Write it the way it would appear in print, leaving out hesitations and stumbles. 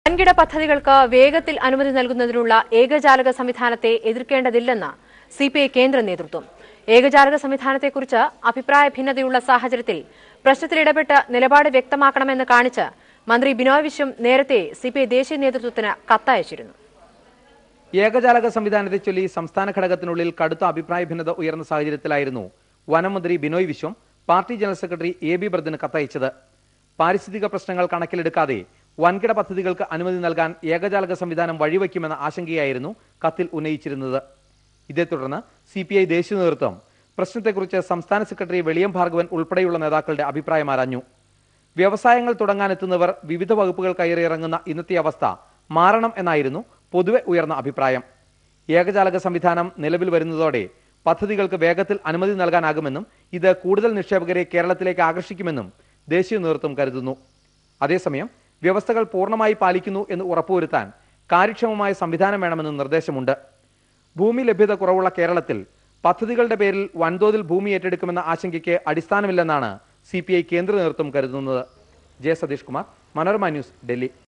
വൻകിട പദ്ധതികൾക്ക് വേഗത്തിൽ അനുമതി നൽകുന്നതിനുള്ള ഏകജാലക സംവിധാനത്തെ എതിർക്കേണ്ടതില്ലെന്ന് സിപിഐ കേന്ദ്ര നേതൃത്വം. ഏകജാലക സംവിധാനത്തെക്കുറിച്ച് അഭിപ്രായ ഭിന്നതയുള്ള സാഹചര്യത്തിൽ പ്രശ്നത്തിൽ ഇടപെട്ട് നിലപാട് വ്യക്തമാക്കണമെന്ന് കാണിച്ച് മന്ത്രി ബിനോയ് വിശ്വം നേരത്തെ സിപിഐ ദേശീയ നേതൃത്വത്തിന് കത്തയച്ചിരുന്നു. ഏകജാലക സംവിധാനത്തെ ചൊല്ലി സംസ്ഥാന ഘടകത്തിനുള്ളിൽ കടുത്ത അഭിപ്രായ ഭിന്നത ഉയർന്ന സാഹചര്യത്തിലായിരുന്നു വനമന്ത്രി Binoy Viswam party general secretary A B ബർദിന് കത്തയച്ചത്. പാരിസ്ഥിതിക പ്രശ്നങ്ങൾ കണക്കിലെടുക്കാതെ വൻകിട പദ്ധതികൾക്ക് അനുമതി നൽകാൻ ഏകജാലക സംവിധാനം വഴിവെക്കുമെന്ന ആശങ്കയായിരുന്നു കത്തിൽ ഉന്നയിച്ചിരുന്നത്. ഇതേ തുടർന്ന് സിപിഐ ദേശീയ നേതൃത്വം പ്രശ്നത്തെക്കുറിച്ച് സംസ്ഥാന സെക്രട്ടറി വെളിയം ഭാർഗവൻ ഉൾപ്പെടെയുള്ള നേതാക്കളുടെ അഭിപ്രായം ആരാഞ്ഞു. വ്യവസായങ്ങൾ തുടങ്ങാനെത്തുന്നവർ വിവിധ വകുപ്പുകൾ കയറിയിറങ്ങുന്ന ഇന്നത്തെ അവസ്ഥ മാറണം എന്നായിരുന്നു പൊതുവെ ഉയർന്ന അഭിപ്രായം. ഏകജാലക സംവിധാനം നിലവിൽ വരുന്നതോടെ പദ്ധതികൾക്ക് വേഗത്തിൽ അനുമതി നൽകാനാകുമെന്നും ഇത് കൂടുതൽ നിക്ഷേപകരെ കേരളത്തിലേക്ക് ആകർഷിക്കുമെന്നും ദേശീയ നേതൃത്വം കരുതുന്നു. അതേസമയം വ്യവസ്ഥകൾ പൂർണ്ണമായി പാലിക്കുന്നു എന്ന് ഉറപ്പുവരുത്താൻ കാര്യക്ഷമമായ സംവിധാനം വേണമെന്ന് നിർദ്ദേശമുണ്ട്. ഭൂമി ലഭ്യത കുറവുള്ള കേരളത്തിൽ പദ്ധതികളുടെ പേരിൽ വൻതോതിൽ ഭൂമി ഏറ്റെടുക്കുമെന്ന ആശങ്കയ്ക്ക് അടിസ്ഥാനമില്ലെന്നാണ് സിപിഐ കേന്ദ്ര നേതൃത്വം കരുതുന്നത്. J Satheesh Kumar, Manorama news, Delhi.